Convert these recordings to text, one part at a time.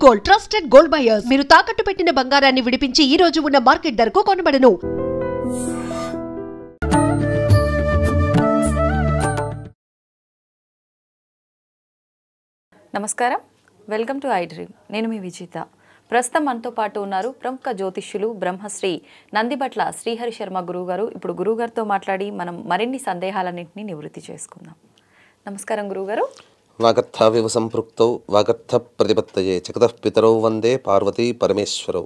Gold trusted gold buyers. మీరు తాకట్టు పెట్టిన బంగారాన్ని విడిపించి ఈ రోజు ఉన్న మార్కెట్ ధరకు కొనబడను. నమస్కారం, వెల్కమ్ టు ఐ డ్రీమ్. నేను మీ విజిత. ప్రస్తుతం మనతో పాటు ఉన్నారు ప్రముఖ జ్యోతిష్యులు బ్రహ్మశ్రీ నందిబట్ల శ్రీహరి శర్మ గురువు గారు. ఇప్పుడు గురువు గారితో మాట్లాడి మనం మరిన్ని సందేహాలన్నింటినీ నివృత్తి చేసుకుందాం. నమస్కారం గురువుగారు. వాగర్థావివ సంపృక్తౌ వాగర్థ ప్రతిపత్తయే జగతః పితరౌ వందే పార్వతీ పరమేశ్వరౌ.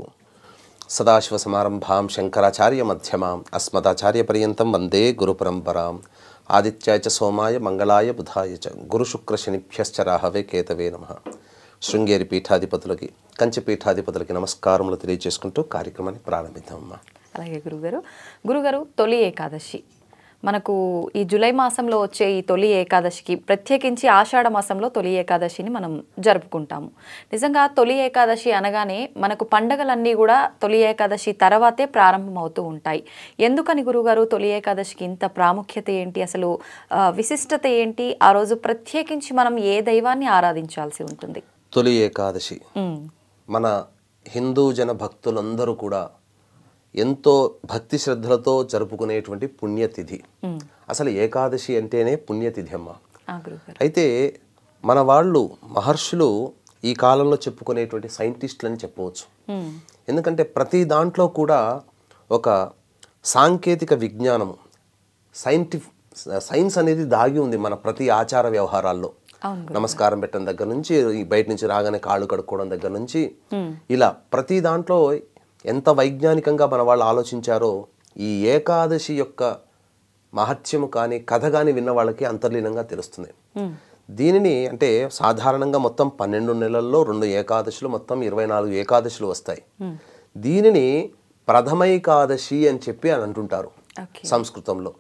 సదాశివసమారంభాం శంకరాచార్య మధ్యమాం అస్మదాచార్య పర్యంతం వందే గురుపరంపరాం. ఆదిత్యాయ చ సోమాయ మంగళాయ బుధాయ చ గురుశుక్ర శనిభ్యశ్చ రాహవే కేతవే నమః. శృంగేరి పీఠాధిపతులకి, కంచి పీఠాధిపతులకి నమస్కారములు తెలియజేసుకుంటూ కార్యక్రమాన్ని ప్రారంభిద్దామమ్మా. అలాగే గురుగారు, తొలి ఏకాదశి మనకు ఈ జూలై మాసంలో వచ్చే ఈ తొలి ఏకాదశికి, ప్రత్యేకించి ఆషాఢ మాసంలో తొలి ఏకాదశిని మనం జరుపుకుంటాము. నిజంగా తొలి ఏకాదశి అనగానే మనకు పండగలన్నీ కూడా తొలి ఏకాదశి తర్వాతే ప్రారంభమవుతూ ఉంటాయి. ఎందుకని గురుగారు తొలి ఏకాదశికి ఇంత ప్రాముఖ్యత ఏంటి, అసలు విశిష్టత ఏంటి? ఆ రోజు ప్రత్యేకించి మనం ఏ దైవాన్ని ఆరాధించాల్సి ఉంటుంది? తొలి ఏకాదశి మన హిందూ జన భక్తులందరూ కూడా ఎంతో భక్తి శ్రద్ధలతో జరుపుకునేటువంటి పుణ్యతిథి. అసలు ఏకాదశి అంటేనే పుణ్యతిథి అమ్మ. అయితే మన వాళ్ళు మహర్షులు ఈ కాలంలో చెప్పుకునేటువంటి సైంటిస్టులు అని చెప్పవచ్చు. ఎందుకంటే ప్రతి దాంట్లో కూడా ఒక సాంకేతిక విజ్ఞానము, సైన్స్ అనేది దాగి ఉంది మన ప్రతి ఆచార వ్యవహారాల్లో. నమస్కారం పెట్టడం దగ్గర నుంచి, బయట నుంచి రాగానే కాళ్ళు కడుక్కోవడం దగ్గర నుంచి, ఇలా ప్రతి దాంట్లో ఎంత వైజ్ఞానికంగా మన వాళ్ళు ఆలోచించారో ఈ ఏకాదశి యొక్క మహత్యము కానీ కథ కానీ విన్న వాళ్ళకి అంతర్లీనంగా తెలుస్తుంది. దీనిని అంటే సాధారణంగా మొత్తం 12 నెలల్లో 2 ఏకాదశులు, మొత్తం 24 ఏకాదశులు వస్తాయి. దీనిని ప్రథమైకాదశి అని చెప్పి అని అంటుంటారు సంస్కృతంలో.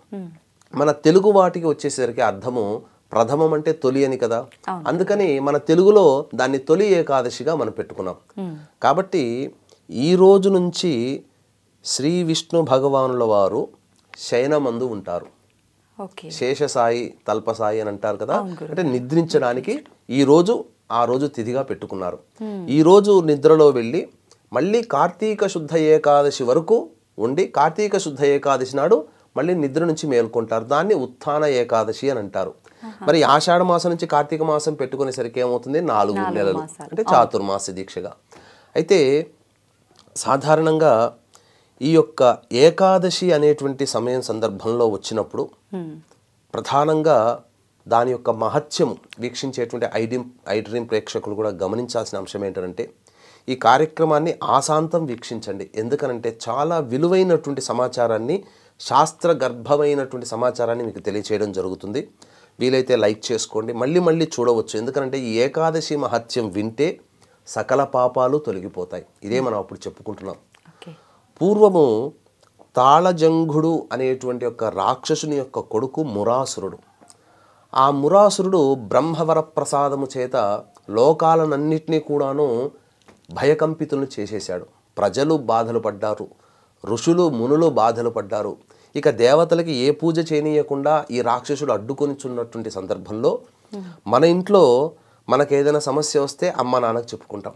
మన తెలుగు వాటికి వచ్చేసరికి అర్థము ప్రథమం అంటే తొలి అని కదా, అందుకని మన తెలుగులో దాన్ని తొలి ఏకాదశిగా మనం పెట్టుకున్నాం. కాబట్టి ఈ రోజు నుంచి శ్రీ విష్ణు భగవానుల వారు శయనమందు ఉంటారు. శేషసాయి తల్పసాయి అని అంటారు కదా, అంటే నిద్రించడానికి ఆ రోజు తిథిగా పెట్టుకున్నారు. ఈ రోజు నిద్రలో వెళ్ళి మళ్ళీ కార్తీక శుద్ధ ఏకాదశి వరకు ఉండి, కార్తీక శుద్ధ ఏకాదశి నాడు మళ్ళీ నిద్ర నుంచి మేల్కొంటారు. దాన్ని ఉత్థాన ఏకాదశి అని అంటారు. మరి ఆషాఢ మాసం నుంచి కార్తీక మాసం పెట్టుకునేసరికి ఏమవుతుంది? 4 నెలలు, అంటే చాతుర్మాస దీక్షగా. అయితే సాధారణంగా ఈ యొక్క ఏకాదశి అనేటువంటి సమయం సందర్భంలో వచ్చినప్పుడు ప్రధానంగా దాని యొక్క మహత్యం వీక్షించేటువంటి ఐ డ్రీమ్ ప్రేక్షకులు కూడా గమనించాల్సిన అంశం ఏంటంటే, ఈ కార్యక్రమాన్ని ఆశాంతం వీక్షించండి. ఎందుకనంటే చాలా విలువైనటువంటి సమాచారాన్ని, శాస్త్ర గర్భమైనటువంటి సమాచారాన్ని మీకు తెలియచేయడం జరుగుతుంది. వీలైతే లైక్ చేసుకోండి, మళ్ళీ మళ్ళీ చూడవచ్చు. ఎందుకంటే ఈ ఏకాదశి మహత్యం వింటే సకల పాపాలు తొలగిపోతాయి. ఇదే మనం అప్పుడు చెప్పుకుంటున్నాం. పూర్వము తాళజంఘుడు అనేటువంటి ఒక రాక్షసుని యొక్క కొడుకు మురాసురుడు. ఆ మురాసురుడు బ్రహ్మవర ప్రసాదము చేత లోకాలనన్నిటినీ కూడాను భయకంపితులను చేసేశాడు. ప్రజలు బాధలు పడ్డారు, ఋషులు మునులు బాధలు పడ్డారు. ఇక దేవతలకి ఏ పూజ చేయనీయకుండా ఈ రాక్షసుడు అడ్డుకొనిచున్నటువంటి సందర్భంలో మన ఇంట్లో మనకు ఏదైనా సమస్య వస్తే అమ్మ నాన్నకు చెప్పుకుంటాం.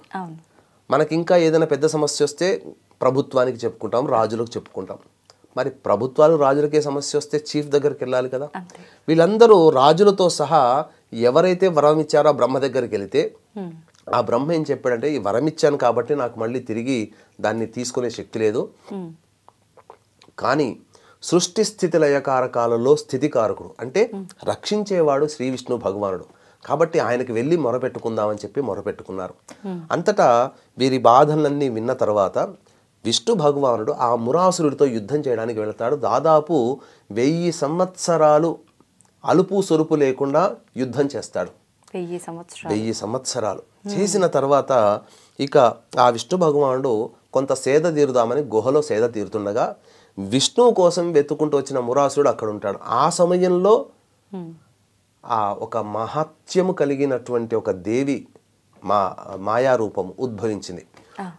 మనకి ఇంకా ఏదైనా పెద్ద సమస్య వస్తే ప్రభుత్వానికి చెప్పుకుంటాం, రాజులకు చెప్పుకుంటాం. మరి ప్రభుత్వాలు రాజులకే సమస్య వస్తే చీఫ్ దగ్గరికి వెళ్ళాలి కదా. వీళ్ళందరూ రాజులతో సహా ఎవరైతే వరం ఇచ్చారో బ్రహ్మ దగ్గరికి వెళితే ఆ బ్రహ్మ ఏం చెప్పాడంటే, ఈ వరం ఇచ్చాను కాబట్టి నాకు మళ్ళీ తిరిగి దాన్ని తీసుకునే శక్తి లేదు, కానీ సృష్టి స్థితి లయకారకాలలో స్థితికారకుడు అంటే రక్షించేవాడు శ్రీ విష్ణు భగవానుడు, కాబట్టి ఆయనకి వెళ్ళి మొరపెట్టుకుందామని చెప్పి మొరపెట్టుకున్నారు. అంతటా వీరి బాధలన్నీ విన్న తర్వాత విష్ణు భగవానుడు ఆ మురాసురుడితో యుద్ధం చేయడానికి వెళతాడు. దాదాపు 1000 సంవత్సరాలు అలుపు సొరుపు లేకుండా యుద్ధం చేస్తాడు. 1000 సంవత్సరాలు చేసిన తర్వాత ఇక ఆ విష్ణు భగవానుడు కొంత సేద తీరుదామని గుహలో సేద తీరుతుండగా విష్ణువు కోసం వెతుకుంటూ వచ్చిన మురాసురుడు అక్కడ ఉంటాడు. ఆ సమయంలో ఆ ఒక మహత్యము కలిగినటువంటి ఒక దేవి మాయారూపము ఉద్భవించింది.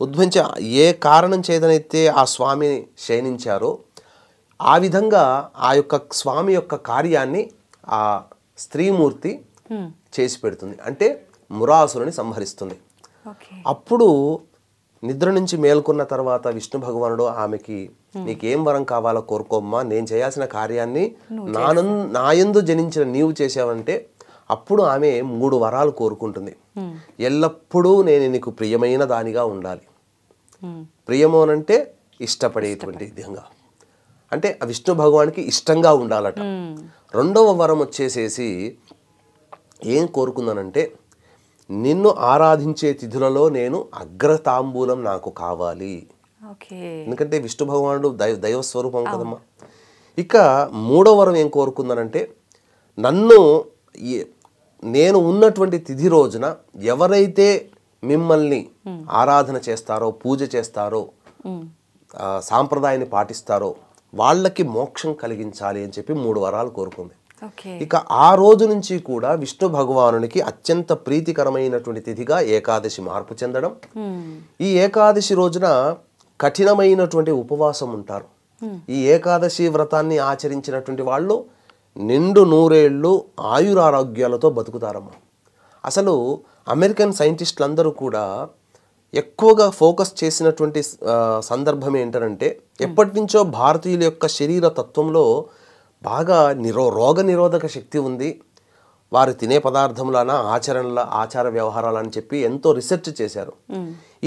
ఉద్భవించి ఏ కారణం చేతనైతే ఆ స్వామి శయనించారో ఆ విధంగా ఆ యొక్క స్వామి యొక్క కార్యాన్ని ఆ స్త్రీమూర్తి చేసి పెడుతుంది. అంటే మురాసురుని సంహరిస్తుంది. ఓకే. అప్పుడు నిద్ర నుంచి మేల్కొన్న తర్వాత విష్ణు భగవానుడు ఆమెకి నీకేం వరం కావాలో కోరుకోమ్మా, నేను చేయాల్సిన కార్యాన్ని నాయందు జనించిన నీవు చేసావంటే అప్పుడు ఆమె 3 వరాలు కోరుకుంటుంది. ఎల్లప్పుడూ నేను నీకు ప్రియమైన దానిగా ఉండాలి. ప్రియము అనంటే ఇష్టపడేటువంటి విధంగా, అంటే ఆ విష్ణు భగవానికి ఇష్టంగా ఉండాలట. రెండవ వరం వచ్చేసేసి ఏం కోరుకుందానంటే నిన్ను ఆరాధించే తిథులలో నేను అగ్రతాంబూలం నాకు కావాలి. ఎందుకంటే విష్ణు భగవానుడు దైవస్వరూపం కదమ్మా. ఇక మూడవ వరం ఏం కోరుకుందానంటే నేను ఉన్నటువంటి తిథి రోజున ఎవరైతే మిమ్మల్ని ఆరాధన చేస్తారో, పూజ చేస్తారో, సాంప్రదాయాన్ని పాటిస్తారో వాళ్ళకి మోక్షం కలిగించాలి అని చెప్పి 3 వరాలు కోరుకుంది. ఇక ఆ రోజు నుంచి కూడా విష్ణు భగవానునికి అత్యంత ప్రీతికరమైనటువంటి తిథిగా ఏకాదశి మార్పు చెందడం. ఈ ఏకాదశి రోజున కఠినమైనటువంటి ఉపవాసం ఉంటారు. ఈ ఏకాదశి వ్రతాన్ని ఆచరించినటువంటి వాళ్ళు నిండు 100 ఏళ్ళు ఆయురారోగ్యాలతో బతుకుతారమ్మా. అసలు అమెరికన్ సైంటిస్టులందరూ కూడా ఎక్కువగా ఫోకస్ చేసినటువంటి సందర్భం ఏంటంటే ఎప్పటి నుంచో భారతీయుల యొక్క శరీర తత్వంలో బాగా రోగ నిరోధక శక్తి ఉంది, వారు తినే పదార్థములన ఆచార వ్యవహారాలని చెప్పి ఎంతో రీసెర్చ్ చేశారు.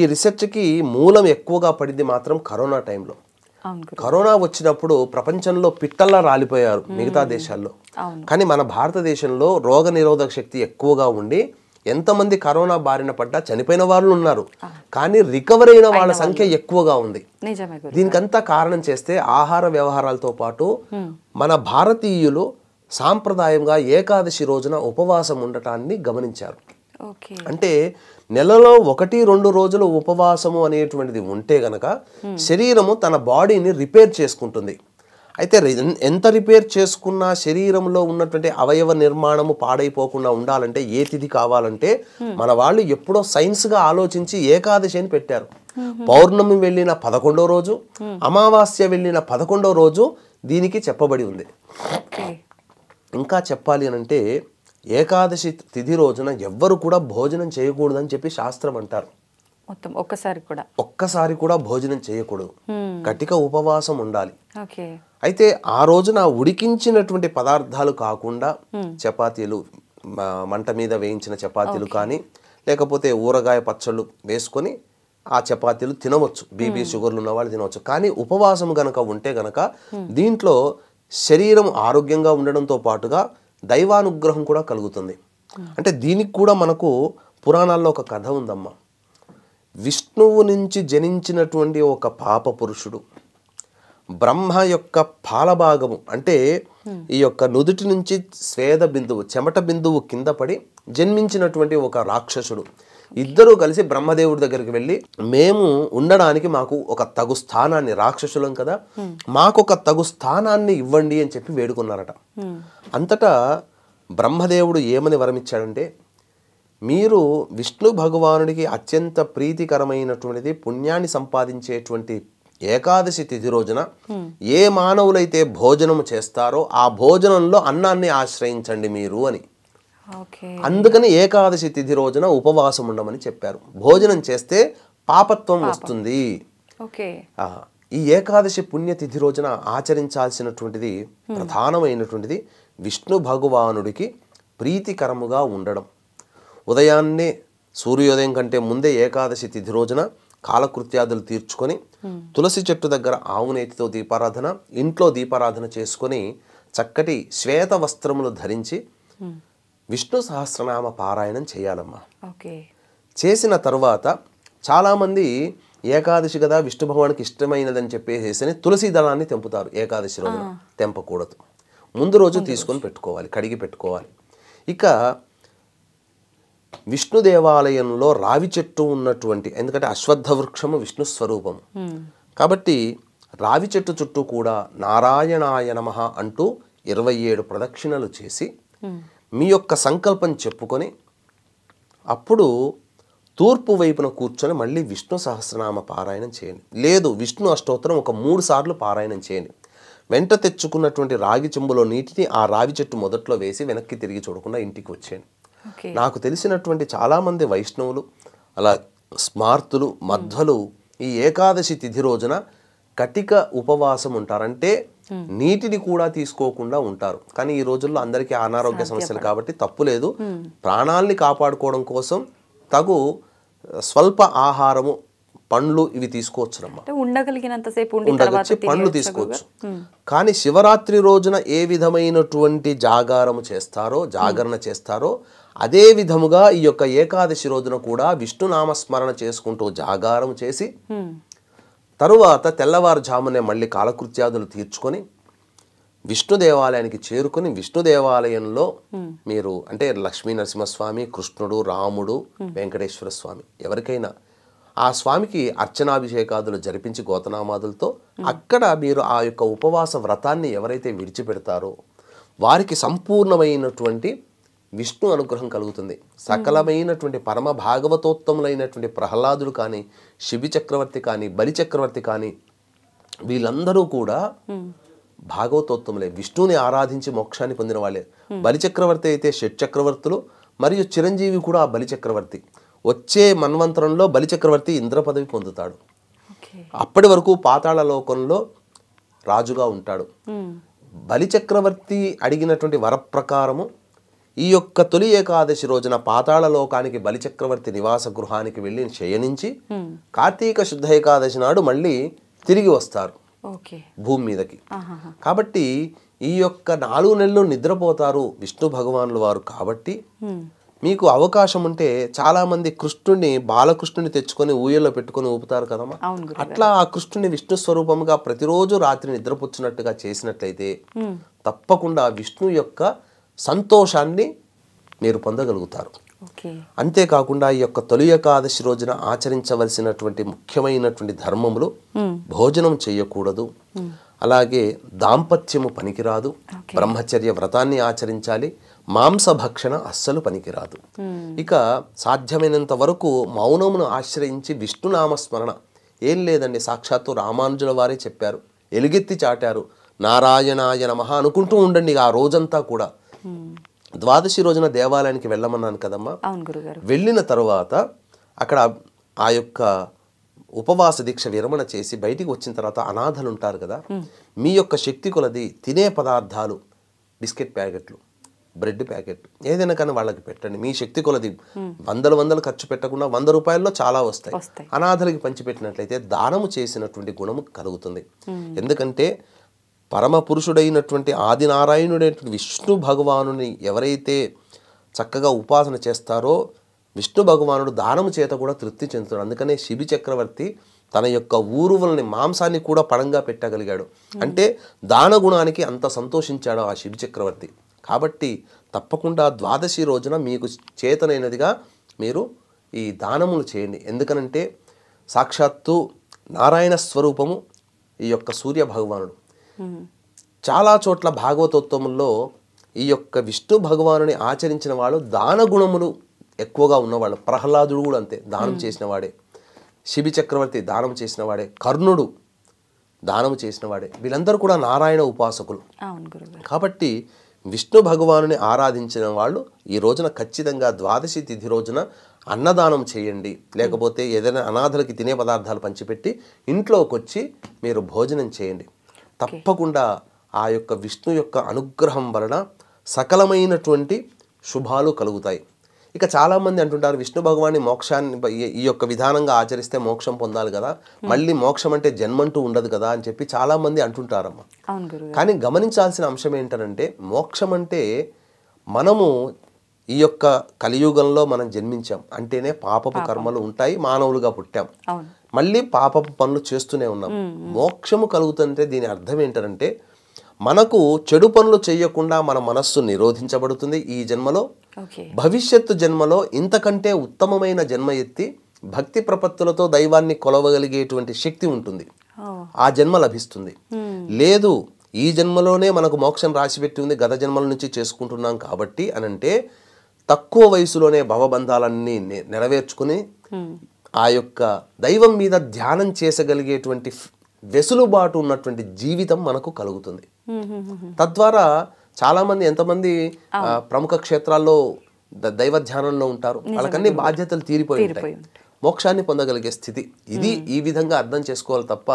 ఈ రీసెర్చ్కి మూలం ఎక్కువగా పడింది మాత్రం కరోనా టైంలో. కరోనా వచ్చినప్పుడు ప్రపంచంలో పిట్టల్లా రాలిపోయారు మిగతా దేశాల్లో. కానీ మన భారతదేశంలో రోగ నిరోధక శక్తి ఎక్కువగా ఉండి ఎంతమంది కరోనా బారిన పడ్డా చనిపోయిన వాళ్ళు ఉన్నారు, కానీ రికవర్ అయిన వాళ్ళ సంఖ్య ఎక్కువగా ఉంది. దీనికంతా కారణం చేస్తే ఆహార వ్యవహారాలతో పాటు మన భారతీయులు సాంప్రదాయంగా ఏకాదశి రోజున ఉపవాసం ఉండటాన్ని గమనించారు. అంటే నెలలో 1-2 రోజులు ఉపవాసము అనేటువంటిది ఉంటే గనక శరీరము తన బాడీని రిపేర్ చేసుకుంటుంది. అయితే ఎంత రిపేర్ చేసుకున్నా శరీరంలో ఉన్నటువంటి అవయవ నిర్మాణము పాడైపోకుండా ఉండాలంటే ఏ తిథి కావాలంటే మన వాళ్ళు ఎప్పుడో సైన్స్గా ఆలోచించి ఏకాదశి అని పెట్టారు. పౌర్ణమి వెళ్ళిన 11వ రోజు, అమావాస్య వెళ్ళిన 11వ రోజు దీనికి చెప్పబడి ఉంది. ఇంకా చెప్పాలి అనంటే ఏకాదశి తిథి రోజున ఎవ్వరు కూడా భోజనం చేయకూడదని చెప్పి శాస్త్రం అంటారు. ఒక్కసారి కూడా భోజనం చేయకూడదు, కటిక ఉపవాసం ఉండాలి. అయితే ఆ రోజున ఉడికించినటువంటి పదార్థాలు కాకుండా చపాతీలు, మంట మీద వేయించిన చపాతీలు కానీ లేకపోతే ఊరగాయ పచ్చళ్ళు వేసుకొని ఆ చపాతీలు తినవచ్చు. బీపీ షుగర్లు ఉన్న వాళ్ళు తినవచ్చు. కానీ ఉపవాసం గనక ఉంటే గనక దీంట్లో శరీరం ఆరోగ్యంగా ఉండడంతో పాటుగా దైవానుగ్రహం కూడా కలుగుతుంది. అంటే దీనికి కూడా మనకు పురాణాల్లో ఒక కథ ఉందమ్మా. విష్ణువు నుంచి జనించినటువంటి ఒక పాప పురుషుడు బ్రహ్మ యొక్క పాలభాగము అంటే ఈ యొక్క నుదుటి నుంచి స్వేద బిందువు, చెమట బిందువు కింద పడి జన్మించినటువంటి ఒక రాక్షసుడు. ఇద్దరూ కలిసి బ్రహ్మదేవుడి దగ్గరికి వెళ్ళి మేము ఉండడానికి మాకు ఒక తగు స్థానాన్ని, రాక్షసులం కదా, మాకు ఒక తగు స్థానాన్ని ఇవ్వండి అని చెప్పి వేడుకున్నారట. అంతటా బ్రహ్మదేవుడు ఏమని వరమిచ్చాడంటే మీరు విష్ణు భగవానుడికి అత్యంత ప్రీతికరమైనటువంటిది పుణ్యాన్ని సంపాదించేటువంటి ఏకాదశి తిథి రోజున ఏ మానవులైతే భోజనము చేస్తారో ఆ భోజనంలో అన్నాన్ని ఆశ్రయించండి మీరు అని. అందుకని ఏకాదశి తిథి రోజున ఉపవాసం ఉండమని చెప్పారు. భోజనం చేస్తే పాపత్వం వస్తుంది. ఈ ఏకాదశి పుణ్యతిథి రోజున ఆచరించాల్సినటువంటిది ప్రధానమైనటువంటిది విష్ణు భగవానుడికి ప్రీతికరముగా ఉండడం. ఉదయాన్నే సూర్యోదయం కంటే ముందే ఏకాదశి తిథి రోజున కాలకృత్యాదులు తీర్చుకొని తులసి చెట్టు దగ్గర ఆవునేతితో దీపారాధన, ఇంట్లో దీపారాధన చేసుకొని చక్కటి శ్వేత వస్త్రములు ధరించి విష్ణు సహస్రనామ పారాయణం చేయాలమ్మా. చేసిన తర్వాత చాలామంది ఏకాదశి కదా విష్ణు భగవానికి ఇష్టమైనదని చెప్పేసి తులసి దళాన్ని తెంపుతారు. ఏకాదశి రోజున తెంపకూడదు, ముందు రోజు తీసుకొని పెట్టుకోవాలి, కడిగి పెట్టుకోవాలి. ఇక విష్ణు దేవాలయంలో రావి చెట్టు ఉన్నటువంటి, ఎందుకంటే అశ్వత్థ వృక్షము విష్ణు స్వరూపము కాబట్టి రావి చెట్టు చుట్టూ కూడా నారాయణాయ నమః అంటూ 27 ప్రదక్షిణలు చేసి మీ యొక్క సంకల్పం చెప్పుకొని అప్పుడు తూర్పు వైపున కూర్చొని మళ్ళీ విష్ణు సహస్రనామ పారాయణం చేయండి. లేదు విష్ణు అష్టోత్తరం ఒక 3 సార్లు పారాయణం చేయండి. వెంట తెచ్చుకున్నటువంటి రాగి చెంబులో నీటిని ఆ రావి చెట్టు మొదట్లో వేసి వెనక్కి తిరిగి చూడకుండా ఇంటికి వచ్చేయండి. నాకు తెలిసినటువంటి చాలామంది వైష్ణవులు అలా స్మార్తులు మధ్వలు ఈ ఏకాదశి తిథి రోజున కటిక ఉపవాసం ఉంటారంటే నీటిని కూడా తీసుకోకుండా ఉంటారు. కానీ ఈ రోజుల్లో అందరికీ అనారోగ్య సమస్యలు కాబట్టి తప్పులేదు. ప్రాణాల్ని కాపాడుకోవడం కోసం తగు స్వల్ప ఆహారము, పండ్లు ఇవి తీసుకోవచ్చునమ్మా. ఉండగలిగినంతసేపు పండ్లు తీసుకోవచ్చు. కానీ శివరాత్రి రోజున ఏ విధమైనటువంటి జాగరణ చేస్తారో అదే విధముగా ఈ యొక్క ఏకాదశి రోజున కూడా విష్ణునామస్మరణ చేసుకుంటూ జాగారం చేసి తరువాత తెల్లవారుజామునే మళ్ళీ కాలకృత్యాదులు తీర్చుకొని విష్ణు దేవాలయానికి చేరుకొని విష్ణు దేవాలయంలో మీరు అంటే లక్ష్మీ నరసింహస్వామి, కృష్ణుడు, రాముడు, వెంకటేశ్వర స్వామి ఎవరికైనా ఆ స్వామికి అర్చనాభిషేకాదులు జరిపించి గోతనామాదులతో అక్కడ మీరు ఆ యొక్క ఉపవాస వ్రతాన్ని ఎవరైతే విడిచిపెడతారో వారికి సంపూర్ణమైనటువంటి విష్ణు అనుగ్రహం కలుగుతుంది. సకలమైనటువంటి పరమ భాగవతోత్తములైనటువంటి ప్రహ్లాదుడు కానీ, శిబి చక్రవర్తి కానీ, బలి చక్రవర్తి కానీ వీళ్ళందరూ కూడా భాగవతోత్తములే, విష్ణుని ఆరాధించి మోక్షాన్ని పొందిన వాళ్ళే. బలి చక్రవర్తి అయితే షట్ చక్రవర్తులు మరియు చిరంజీవి కూడా ఆ బలి చక్రవర్తి. వచ్చే మన్వంతరంలో బలి చక్రవర్తి ఇంద్ర పదవి పొందుతాడు. అప్పటి వరకు పాతాళ లోకంలో రాజుగా ఉంటాడు. బలి చక్రవర్తి అడిగినటువంటి వరప్రకారము ఈ యొక్క తొలి ఏకాదశి రోజున పాతాళ లోకానికి బలి చక్రవర్తి నివాస గృహానికి వెళ్ళి శయనించి కార్తీక శుద్ధ ఏకాదశి నాడు మళ్ళీ తిరిగి వస్తారు భూమి మీదకి. కాబట్టి ఈ యొక్క 4 నెలలు నిద్రపోతారు విష్ణు భగవానుల వారు. కాబట్టి మీకు అవకాశం ఉంటే చాలా మంది కృష్ణుడిని, బాలకృష్ణుని తెచ్చుకొని ఊయల్లో పెట్టుకొని ఊపుతారు కదమ్మా. అట్లా ఆ కృష్ణుని విష్ణు స్వరూపంగా ప్రతిరోజు రాత్రి నిద్రపుచ్చినట్టుగా చేసినట్లయితే తప్పకుండా విష్ణు యొక్క సంతోషాన్ని మీరు పొందగలుగుతారు. అంతేకాకుండా ఈ యొక్క తొలి ఏకాదశి రోజున ఆచరించవలసినటువంటి ముఖ్యమైనటువంటి ధర్మములు భోజనం చేయకూడదు, అలాగే దాంపత్యము పనికిరాదు, బ్రహ్మచర్య వ్రతాన్ని ఆచరించాలి, మాంసభక్షణ అస్సలు పనికిరాదు. ఇక సాధ్యమైనంత వరకు మౌనమును ఆశ్రయించి విష్ణునామస్మరణ. ఏం లేదండి, సాక్షాత్తు రామానుజుల వారే చెప్పారు, ఎలుగెత్తి చాటారు, నారాయణాయ నమః అనుకుంటూ ఉండండి ఆ రోజంతా కూడా. ద్వాదశి రోజున దేవాలయానికి వెళ్ళమన్నాను కదమ్మా. వెళ్ళిన తరువాత అక్కడ ఆ యొక్క ఉపవాస దీక్ష విరమణ చేసి బయటికి వచ్చిన తర్వాత అనాథలు ఉంటారు కదా, మీ యొక్క శక్తి కొలది తినే పదార్థాలు, బిస్కెట్ ప్యాకెట్లు, బ్రెడ్ ప్యాకెట్ ఏదైనా కానీ వాళ్ళకి పెట్టండి. మీ శక్తి కొలది వందలు ఖర్చు పెట్టకుండా 100 రూపాయల్లో చాలా వస్తాయి. అనాథలకి పంచిపెట్టినట్లయితే దానము చేసినటువంటి గుణము కలుగుతుంది. ఎందుకంటే పరమ పురుషుడైనటువంటి ఆదినారాయణుడైనటువంటి విష్ణు భగవానుని ఎవరైతే చక్కగా ఉపాసన చేస్తారో విష్ణు భగవానుడు దానము చేత కూడా తృప్తి చెందుతాడు. అందుకనే శిబి చక్రవర్తి తన యొక్క ఊరువులని మాంసాన్ని కూడా పణంగా పెట్టగలిగాడు. అంటే దాన గుణానికి అంత సంతోషించాడు ఆ శిబి చక్రవర్తి. కాబట్టి తప్పకుండా ద్వాదశి రోజున మీకు చేతనైనదిగా మీరు ఈ దానములు చేయండి. ఎందుకనంటే సాక్షాత్తు నారాయణ స్వరూపము ఈ యొక్క సూర్య భగవానుడు. చాలా చోట్ల భాగవతోత్తముల్లో ఈ యొక్క విష్ణు భగవానుని ఆచరించిన వాళ్ళు దాన గుణములు ఎక్కువగా ఉన్నవాళ్ళు. ప్రహ్లాదుడు కూడా అంతే, దానం చేసిన వాడే. శిబి చక్రవర్తి దానం చేసిన వాడే. కర్ణుడు దానము చేసిన వాడే. వీళ్ళందరూ కూడా నారాయణ ఉపాసకులు. కాబట్టి విష్ణు భగవానుని ఆరాధించిన వాళ్ళు ఈ రోజున ఖచ్చితంగా ద్వాదశి తిథి రోజున అన్నదానం చేయండి. లేకపోతే ఏదైనా అనాథలకి తినే పదార్థాలు పంచిపెట్టి ఇంట్లోకి వచ్చి మీరు భోజనం చేయండి. తప్పకుండా ఆ యొక్క విష్ణు యొక్క అనుగ్రహం వలన సకలమైనటువంటి శుభాలు కలుగుతాయి. ఇక చాలామంది అంటుంటారు విష్ణు భగవాన్ని మోక్షాన్ని ఈ యొక్క విధానంగా ఆచరిస్తే మోక్షం పొందాలి కదా, మళ్ళీ మోక్షం అంటే జన్మంటూ ఉండదు కదా అని చెప్పి చాలామంది అంటుంటారమ్మా. కానీ గమనించాల్సిన అంశం ఏంటంటే మోక్షం అంటే మనము ఈ యొక్క కలియుగంలో మనం జన్మించాం అంటేనే పాపపు కర్మలు ఉంటాయి, మానవులుగా పుట్టాం, మళ్ళీ పాపపు పనులు చేస్తూనే ఉన్నాం. మోక్షము కలుగుతుంటే దీని అర్థం ఏంటంటే మనకు చెడు పనులు చేయకుండా మన మనస్సు నిరోధించబడుతుంది ఈ జన్మలో. భవిష్యత్తు జన్మలో ఇంతకంటే ఉత్తమమైన జన్మ ఎత్తి భక్తి ప్రపత్తులతో దైవాన్ని కొలవగలిగేటువంటి శక్తి ఉంటుంది, ఆ జన్మ లభిస్తుంది. లేదు ఈ జన్మలోనే మనకు మోక్షం రాసిపెట్టి ఉంది, గత జన్మల నుంచి చేసుకుంటున్నాం కాబట్టి అనంటే తక్కువ వయసులోనే భవబంధాలన్నీ నెరవేర్చుకుని ఆ యొక్క దైవం మీద ధ్యానం చేసగలిగేటువంటి వెసులుబాటు ఉన్నటువంటి జీవితం మనకు కలుగుతుంది. తద్వారా చాలామంది ఎంతమంది ప్రముఖ క్షేత్రాల్లో దైవ ధ్యానంలో ఉంటారు, వాళ్ళకన్నీ బాధ్యతలు తీరిపోయి ఉంటాయి. మోక్షాన్ని పొందగలిగే స్థితి. ఇది ఈ విధంగా అర్థం చేసుకోవాలి తప్ప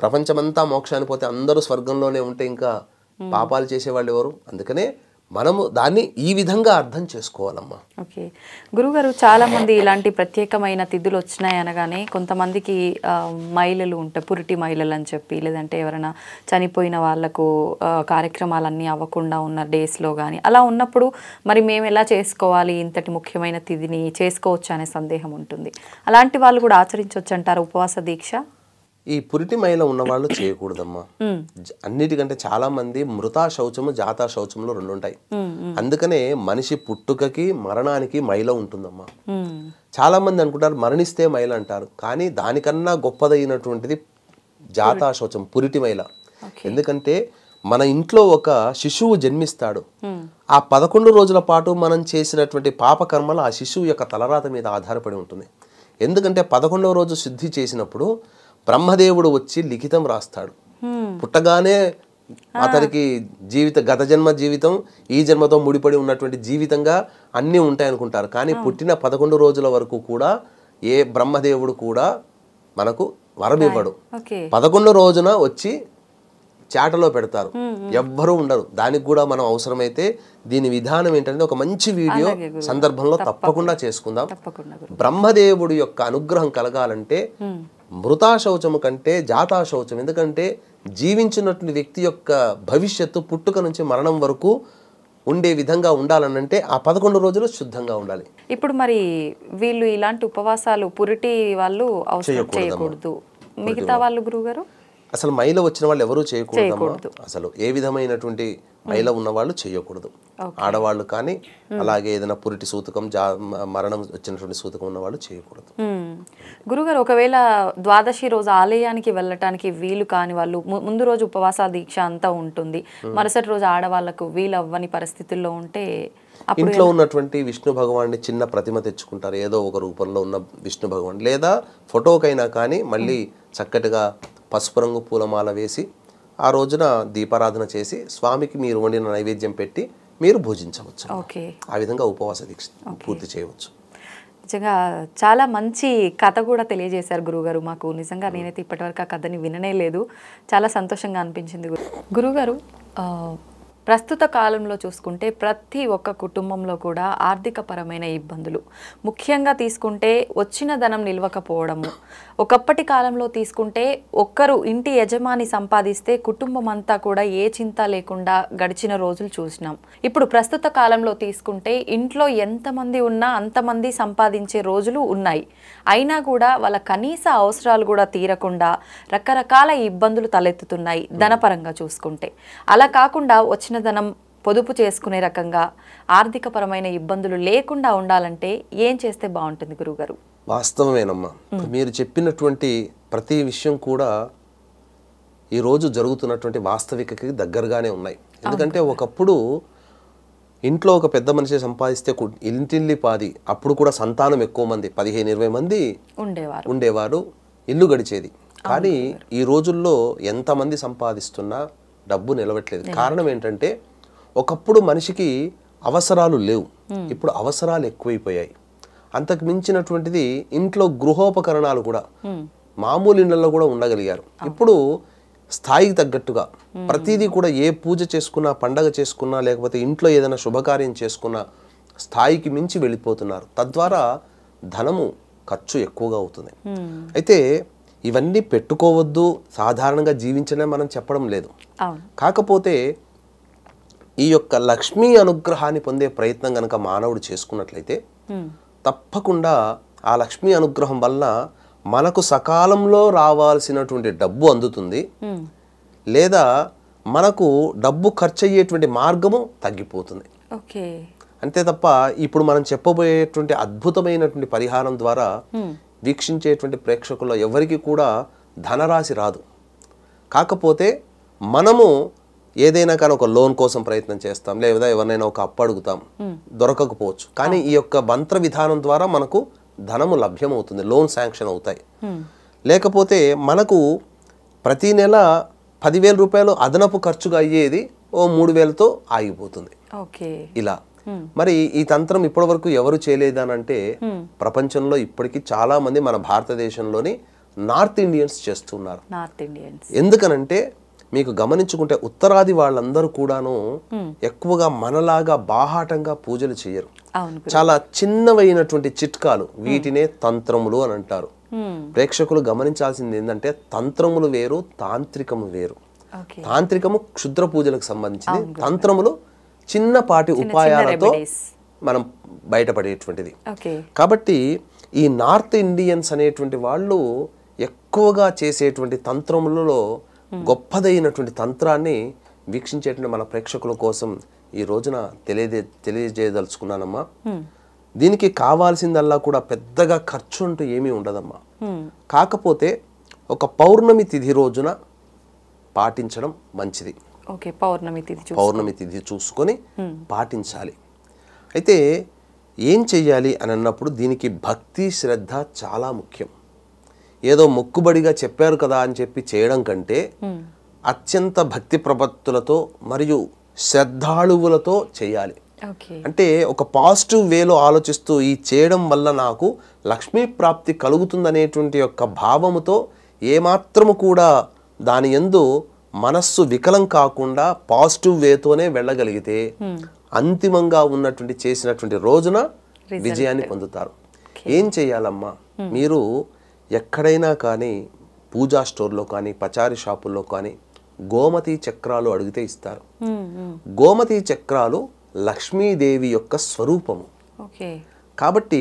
ప్రపంచమంతా మోక్షాన్ని పోతే అందరూ స్వర్గంలోనే ఉంటే ఇంకా పాపాలు చేసేవాళ్ళు ఎవరు? అందుకనే మనము దాన్ని ఈ విధంగా అర్థం చేసుకోవాలమ్మా. ఓకే గురుగారు, చాలామంది ఇలాంటి ప్రత్యేకమైన తిథులు వచ్చినాయి అనగానే కొంతమందికి మహిళలు ఉంటాయి, పురిటి మహిళలు అని చెప్పి, లేదంటే ఎవరైనా చనిపోయిన వాళ్ళకు కార్యక్రమాలన్నీ అవ్వకుండా ఉన్న డేస్లో కానీ అలా ఉన్నప్పుడు మరి మేము ఎలా చేసుకోవాలి, ఇంతటి ముఖ్యమైన తిథిని చేసుకోవచ్చు అనే సందేహం ఉంటుంది. అలాంటి వాళ్ళు కూడా ఆచరించవచ్చు అంటారు ఉపవాస దీక్ష? ఈ పురిటి మైల ఉన్నవాళ్ళు చేయకూడదమ్మా. అన్నిటికంటే చాలా మంది మృతా శౌచము జాతా శౌచములు రెండు ఉంటాయి. అందుకనే మనిషి పుట్టుకకి మరణానికి మైల ఉంటుందమ్మా. చాలా మంది అనుకుంటారు మరణిస్తే మైల అంటారు, కానీ దానికన్నా గొప్పదైనటువంటిది జాతా శౌచం, పురిటి మైల. ఎందుకంటే మన ఇంట్లో ఒక శిశువు జన్మిస్తాడు, ఆ 11 రోజుల పాటు మనం చేసినటువంటి పాపకర్మలు ఆ శిశువు యొక్క తలరాత మీద ఆధారపడి ఉంటుంది. ఎందుకంటే 11వ రోజు శుద్ధి చేసినప్పుడు బ్రహ్మదేవుడు వచ్చి లిఖితం రాస్తాడు. పుట్టగానే అతనికి గత జన్మ జీవితం ఈ జన్మతో ముడిపడి ఉన్నటువంటి జీవితంగా అన్నీ ఉంటాయి అనుకుంటారు. కానీ పుట్టిన 11 రోజుల వరకు కూడా ఏ బ్రహ్మదేవుడు కూడా మనకు వరమివ్వడు. 11 రోజున వచ్చి చాటలో పెడతారు, ఎవ్వరూ ఉండరు. దానికి కూడా మనం అవసరమైతే దీని విధానం ఏంటంటే ఒక మంచి వీడియో సందర్భంలో తప్పకుండా చేసుకుందాం. బ్రహ్మదేవుడి యొక్క అనుగ్రహం కలగాలంటే మృతా శౌచము కంటే జాతా శౌచం, ఎందుకంటే జీవించినటువంటి వ్యక్తి యొక్క భవిష్యత్తు పుట్టుక నుంచి మరణం వరకు ఉండే విధంగా ఉండాలనంటే ఆ 11 రోజులు శుద్ధంగా ఉండాలి. ఇప్పుడు మరి వీళ్ళు ఇలాంటి ఉపవాసాలు పురిటి వాళ్ళు చేయకూడదు, మిగతా వాళ్ళు గురుగారు? అసలు మైల వచ్చిన వాళ్ళు ఎవరూ చేయకూడదు. అసలు ఏ విధమైనటువంటి మైల ఉన్న వాళ్ళు చేయకూడదు. ఆడవాళ్ళు కానీ అలాగే ఏదైనా పురిటి సూతకం మరణం వచ్చినటువంటి సూతకం ఉన్న వాళ్ళు చేయకూడదు. గురుగారు, ఒకవేళ ద్వాదశి రోజు ఆలయానికి వెళ్ళటానికి వీలు కాని వాళ్ళు ముందు రోజు ఉపవాస దీక్ష అంతా ఉంటుంది, మరుసటి రోజు ఆడవాళ్లకు వీలు అవ్వని పరిస్థితుల్లో ఉంటే ఇంట్లో ఉన్నటువంటి విష్ణు భగవాన్ని చిన్న ప్రతిమ తెచ్చుకుంటారు, ఏదో ఒక రూపంలో ఉన్న విష్ణు భగవాన్, లేదా ఫోటోకైనా కానీ మళ్ళీ చక్కటిగా పసుపు రంగు పూలమాల వేసి ఆ రోజున దీపారాధన చేసి స్వామికి మీరు వండిన నైవేద్యం పెట్టి మీరు భోజించవచ్చు. ఆ విధంగా ఉపవాస దీక్ష పూర్తి చేయవచ్చు. నిజంగా చాలా మంచి కథ కూడా తెలియజేశారు గురుగారు మాకు. నిజంగా నేనైతే ఇప్పటివరకు ఆ కథని విననే లేదు, చాలా సంతోషంగా అనిపించింది. గురుగారు, ప్రస్తుత కాలంలో చూసుకుంటే ప్రతి ఒక్క కుటుంబంలో కూడా ఆర్థికపరమైన ఇబ్బందులు, ముఖ్యంగా తీసుకుంటే వచ్చిన ధనం నిలవకపోవడము. ఒకప్పటి కాలంలో తీసుకుంటే ఒక్కరు ఇంటి యజమాని సంపాదిస్తే కుటుంబం అంతా కూడా ఏ చింత లేకుండా గడిచిన రోజులు చూసినాం. ఇప్పుడు ప్రస్తుత కాలంలో తీసుకుంటే ఇంట్లో ఎంతమంది ఉన్నా అంతమంది సంపాదించే రోజులు ఉన్నాయి. అయినా కూడా వాళ్ళ కనీస అవసరాలు కూడా తీరకుండా రకరకాల ఇబ్బందులు తలెత్తుతున్నాయి ధనపరంగా చూసుకుంటే. అలా కాకుండా వచ్చిన ధనం పొదుపు చేసుకునే రకంగా ఆర్థికపరమైన ఇబ్బందులు లేకుండా ఉండాలంటే ఏం చేస్తే బాగుంటుంది గురుగారు? వాస్తవమేనమ్మా, మీరు చెప్పినటువంటి ప్రతి విషయం కూడా ఈరోజు జరుగుతున్నటువంటి వాస్తవికకి దగ్గరగానే ఉన్నాయి. ఎందుకంటే ఒకప్పుడు ఇంట్లో ఒక పెద్ద మనిషి సంపాదిస్తే ఇంటిల్లి పాది, అప్పుడు కూడా సంతానం ఎక్కువ మంది 15-20 మంది ఉండేవారు, ఇల్లు గడిచేది. కానీ ఈ రోజుల్లో ఎంతమంది సంపాదిస్తున్నా డబ్బు నిలవట్లేదు. కారణం ఏంటంటే ఒకప్పుడు మనిషికి అవసరాలు లేవు, ఇప్పుడు అవసరాలు ఎక్కువైపోయాయి. అంతకు మించినటువంటిది ఇంట్లో గృహోపకరణాలు కూడా మామూలు ఇళ్లలో కూడా ఉండగలిగారు. ఇప్పుడు స్థాయికి తగ్గట్టుగా ప్రతిదీ కూడా ఏ పూజ చేసుకున్నా, పండగ చేసుకున్నా, లేకపోతే ఇంట్లో ఏదైనా శుభకార్యం చేసుకున్నా స్థాయికి మించి వెళ్ళిపోతున్నారు. తద్వారా ధనము ఖర్చు ఎక్కువగా అవుతుంది. అయితే ఇవన్నీ పెట్టుకోవద్దు, సాధారణంగా జీవించడం మనం చెప్పడం లేదు. కాకపోతే ఈ యొక్క లక్ష్మీ అనుగ్రహాన్ని పొందే ప్రయత్నం కనుక మానవుడు చేసుకున్నట్లయితే తప్పకుండా ఆ లక్ష్మీ అనుగ్రహం వల్ల మనకు సకాలంలో రావాల్సినటువంటి డబ్బు అందుతుంది, లేదా మనకు డబ్బు ఖర్చు అయ్యేటువంటి మార్గము తగ్గిపోతుంది. అంతే తప్ప ఇప్పుడు మనం చెప్పబోయేటువంటి అద్భుతమైనటువంటి పరిహారం ద్వారా వీక్షించేటువంటి ప్రేక్షకుల్లో ఎవరికి కూడా ధనరాశి రాదు. కాకపోతే మనము ఏదైనా కానీ ఒక లోన్ కోసం ప్రయత్నం చేస్తాం, లేదా ఎవరినైనా ఒక అప్పు అడుగుతాం, దొరకకపోవచ్చు. కానీ ఈ యొక్క మంత్ర విధానం ద్వారా మనకు ధనము లభ్యమవుతుంది, లోన్ శాంక్షన్ అవుతాయి. లేకపోతే మనకు ప్రతి నెల 10,000 రూపాయలు అదనపు ఖర్చుగా అయ్యేది ఓ 3,000తో ఆగిపోతుంది. ఇలా మరి ఈ తంత్రం ఇప్పటి వరకు ఎవరు చేయలేదనంటే ప్రపంచంలో ఇప్పటికీ చాలా మంది మన భారతదేశంలోని నార్త్ ఇండియన్స్ చేస్తున్నారు. ఎందుకనంటే మీకు గమనించుకుంటే ఉత్తరాది వాళ్ళందరూ కూడాను ఎక్కువగా మనలాగా బాహాటంగా పూజలు చేయరు. చాలా చిన్నవైనటువంటి చిట్కాలు, వీటినే తంత్రములు అని అంటారు. ప్రేక్షకులు గమనించాల్సింది ఏంటంటే తంత్రములు వేరు, తాంత్రికము వేరు. తాంత్రికము క్షుద్ర పూజలకు సంబంధించింది, తంత్రములు చిన్నపాటి ఉపాయాలతో మనం బయటపడేటువంటిది. కాబట్టి ఈ నార్త్ ఇండియన్స్ అనేటువంటి వాళ్ళు ఎక్కువగా చేసేటువంటి తంత్రములలో గొప్పదైనటువంటి తంత్రాన్ని వీక్షించేటువంటి మన ప్రేక్షకుల కోసం ఈ రోజున తెలియజేయదలుచుకున్నానమ్మా. దీనికి కావాల్సిందల్లా కూడా పెద్దగా ఖర్చు అంటూ ఏమీ ఉండదమ్మా. కాకపోతే ఒక పౌర్ణమి తిథి రోజున పాటించడం మంచిది. పౌర్ణమి తిథి చూసుకొని పాటించాలి. అయితే ఏం చెయ్యాలి అని అన్నప్పుడు దీనికి భక్తి శ్రద్ధ చాలా ముఖ్యం. ఏదో మొక్కుబడిగా చెప్పారు కదా అని చెప్పి చేయడం కంటే అత్యంత భక్తి ప్రపత్తులతో మరియు శ్రద్ధాళువులతో చేయాలి. అంటే ఒక పాజిటివ్ వేలో ఆలోచిస్తూ ఈ చేయడం వల్ల నాకు లక్ష్మీ ప్రాప్తి కలుగుతుందనేటువంటి యొక్క భావముతో ఏమాత్రము కూడా దాని యందు మనస్సు వికలం కాకుండా పాజిటివ్ వేతోనే వెళ్ళగలిగితే అంతిమంగా ఉన్నటువంటి చేసినటువంటి రోజున విజయాన్ని పొందుతారు. ఏం చేయాలమ్మా, మీరు ఎక్కడైనా కానీ పూజా స్టోర్లో కానీ పచారీ షాపుల్లో కానీ గోమతి చక్రాలు అడిగితే ఇస్తారు. గోమతి చక్రాలు లక్ష్మీదేవి యొక్క స్వరూపము. కాబట్టి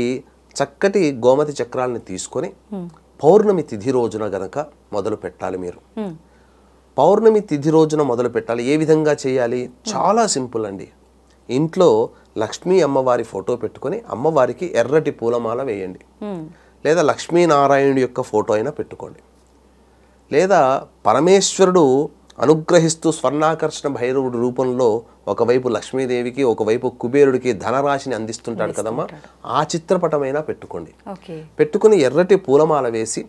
చక్కటి గోమతి చక్రాలను తీసుకొని పౌర్ణమి తిథి రోజున గనక మొదలు పెట్టాలి. మీరు పౌర్ణమి తిథి రోజున మొదలు పెట్టాలి. ఏ విధంగా చేయాలి? చాలా సింపుల్ అండి. ఇంట్లో లక్ష్మీ అమ్మవారి ఫోటో పెట్టుకొని అమ్మవారికి ఎర్రటి పూలమాల వేయండి. లేదా లక్ష్మీనారాయణుడి యొక్క ఫోటో అయినా పెట్టుకోండి. లేదా పరమేశ్వరుడు అనుగ్రహిస్తూ స్వర్ణాకర్షణ భైరవుడి రూపంలో ఒకవైపు లక్ష్మీదేవికి ఒకవైపు కుబేరుడికి ధనరాశిని అందిస్తుంటాడు కదమ్మా, ఆ చిత్రపటమైనా పెట్టుకోండి. పెట్టుకుని ఎర్రటి పూలమాల వేసి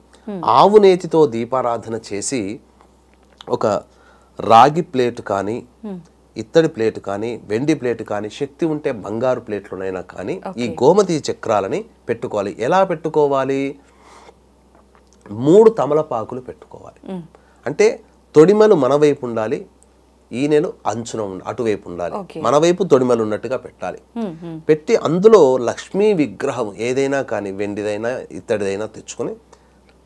ఆవు నేతితో దీపారాధన చేసి ఒక రాగి ప్లేట్ కానీ ఇత్తడి ప్లేట్ కానీ వెండి ప్లేట్ కానీ శక్తి ఉంటే బంగారు ప్లేట్లోనైనా కానీ ఈ గోమతి చక్రాలని పెట్టుకోవాలి. ఎలా పెట్టుకోవాలి? 3 తమలపాకులు పెట్టుకోవాలి. అంటే తొడిమలు మన వైపు ఉండాలి, ఈనెలు అంచున అటువైపు ఉండాలి. మన వైపు తొడిమలు ఉన్నట్టుగా పెట్టాలి. పెట్టి అందులో లక్ష్మీ విగ్రహం ఏదైనా కానీ వెండిదైనా ఇత్తడిదైనా తెచ్చుకొని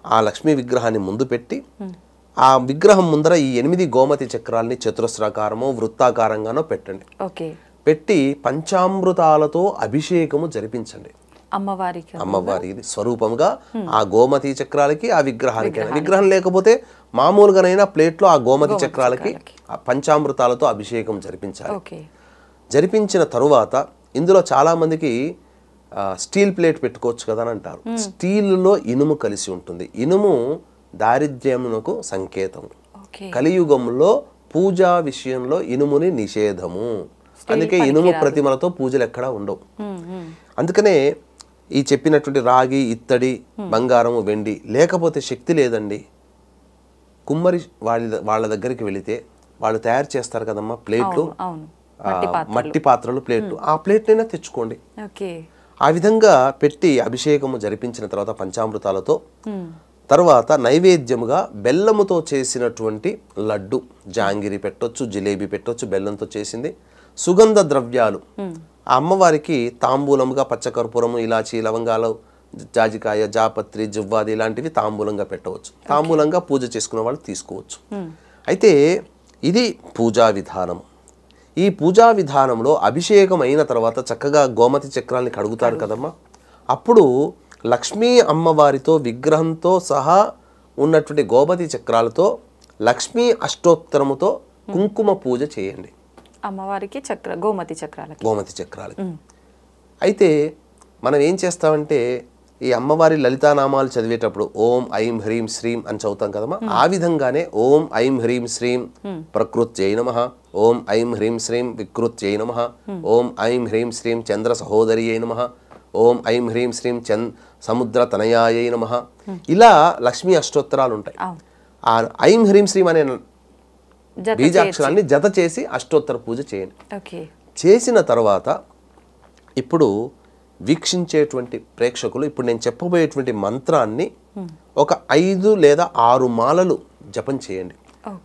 ఆ లక్ష్మీ విగ్రహాన్ని ముందు పెట్టి ఆ విగ్రహం ముందర ఈ 8 గోమతి చక్రాలని చతురస్రాకారమో వృత్తాకారంగానో పెట్టండి. పెట్టి పంచామృతాలతో అభిషేకము జరిపించండి. అమ్మవారికి స్వరూపంగా ఆ గోమతి చక్రాలకి ఆ విగ్రహానికి. విగ్రహం లేకపోతే మామూలుగానైనా ప్లేట్లో ఆ గోమతి చక్రాలకి ఆ పంచామృతాలతో అభిషేకం జరిపించాలి. జరిపించిన తరువాత ఇందులో చాలా మందికి స్టీల్ ప్లేట్ పెట్టుకోవచ్చు కదా అని అంటారు. స్టీల్లో ఇనుము కలిసి ఉంటుంది. ఇనుము దారిద్ర్యమునకు సంకేతము. కలియుగంలో పూజా విషయంలో ఇనుముని నిషేధము. అందుకే ఇనుము ప్రతిమలతో పూజలు ఎక్కడా ఉండవు. అందుకనే ఈ చెప్పినటువంటి రాగి ఇత్తడి బంగారము వెండి లేకపోతే శక్తి లేదండి, కుమ్మరి వాళ్ళ దగ్గరికి వెళితే వాళ్ళు తయారు చేస్తారు కదమ్మా ప్లేట్లు, మట్టి పాత్రలు ప్లేట్లు, ఆ ప్లేట్నైనా తెచ్చుకోండి. ఆ విధంగా పెట్టి అభిషేకము జరిపించిన తర్వాత పంచామృతాలతో తర్వాత నైవేద్యముగా బెల్లముతో చేసినటువంటి లడ్డు, జాంగిరి పెట్టొచ్చు, జిలేబీ పెట్టొచ్చు, బెల్లంతో చేసింది. సుగంధ ద్రవ్యాలు ఆ అమ్మవారికి తాంబూలముగా పచ్చకర్పూరము, ఇలాచి, లవంగాలు, జాజికాయ, జాపత్రి, జువ్వాది ఇలాంటివి తాంబూలంగా పెట్టవచ్చు. తాంబూలంగా పూజ చేసుకునే వాళ్ళు తీసుకోవచ్చు. అయితే ఇది పూజా విధానము. ఈ పూజా విధానంలో అభిషేకం అయిన తర్వాత చక్కగా గోమతి చక్రాల్ని కడుగుతారు కదమ్మా. అప్పుడు లక్ష్మీ అమ్మవారితో విగ్రహంతో సహా ఉన్నటువంటి గోమతి చక్రాలతో లక్ష్మీ అష్టోత్తరముతో కుంకుమ పూజ చేయండి అమ్మవారికి. గోమతి చక్రాలకి. అయితే మనం ఏం చేస్తామంటే ఈ అమ్మవారి లలితానామాలు చదివేటప్పుడు ఓం ఐం హ్రీం శ్రీం అని చదువుతాం కదమ్మా. ఆ విధంగానే ఓం ఐం హ్రీం శ్రీం ప్రకృత్యై నమః, ఓం ఐం హ్రీం శ్రీం వికృత్యై నమః, ఓం ఐం హ్రీం శ్రీం చంద్ర సహోదరియై నమః, ఓం ఐం హ్రీం శ్రీం సముద్ర తనయాయై నమః. ఇలా లక్ష్మీ అష్టోత్తరాలు ఉంటాయి. ఆ ఐం హ్రీం శ్రీం అనే బీజాక్షరాన్ని జత చేసి అష్టోత్తర పూజ చేయండి. చేసిన తర్వాత ఇప్పుడు వీక్షించేటువంటి ప్రేక్షకులు ఇప్పుడు నేను చెప్పబోయేటువంటి మంత్రాన్ని ఒక 5 లేదా 6 మాలలు జపం చేయండి.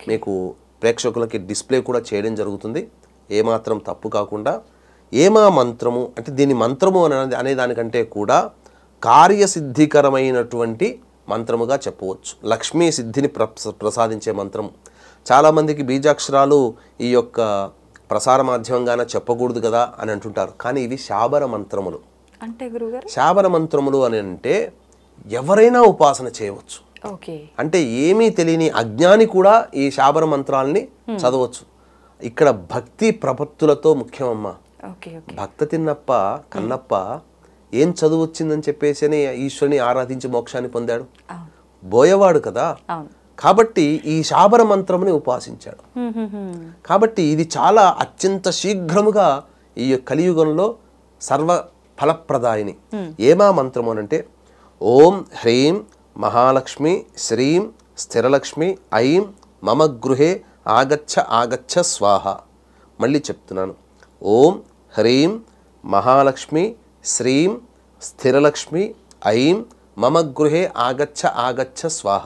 మీకు ప్రేక్షకులకి డిస్ప్లే కూడా చేయడం జరుగుతుంది, ఏమాత్రం తప్పు కాకుండా. ఏమా మంత్రము అంటే దీని మంత్రము అనే దానికంటే కూడా కార్యసిద్ధికరమైనటువంటి మంత్రముగా చెప్పవచ్చు. లక్ష్మీ సిద్ధిని ప్రసాదించే మంత్రము. చాలామందికి బీజాక్షరాలు ఈ యొక్క ప్రసార మాధ్యమంగానే చెప్పకూడదు కదా అని అంటుంటారు, కానీ ఇవి శాబర మంత్రములు. అంటే గురుగారు శాబర మంత్రములు అని అంటే ఎవరైనా ఉపాసన చేయవచ్చు. అంటే ఏమీ తెలియని అజ్ఞాని కూడా ఈ శాబర మంత్రాలని చదవచ్చు. ఇక్కడ భక్తి ప్రపత్తులతో ముఖ్యమమ్మా. భక్త తిన్నప్ప కన్నప్ప ఏం చదువు వచ్చిందని చెప్పేసి ఈశ్వరుని ఆరాధించి మోక్షాన్ని పొందాడు, బోయవాడు కదా. కాబట్టి ఈ శాబర మంత్రముని ఉపాసించాడు. కాబట్టి ఇది చాలా అత్యంత శీఘ్రముగా ఈ కలియుగంలో సర్వ ఫలప్రదాయిని. ఏమా మంత్రము అనంటే ఓం హ్రీం మహాలక్ష్మి శ్రీం స్థిరలక్ష్మి ఐం మమ గృహే ఆగచ్చ ఆగచ్చ స్వాహ. మళ్ళీ చెప్తున్నాను, ఓం హ్రీం మహాలక్ష్మి శ్రీం స్థిరలక్ష్మి ఐం మమ గృహే ఆగచ్చ ఆగచ్చ స్వాహ.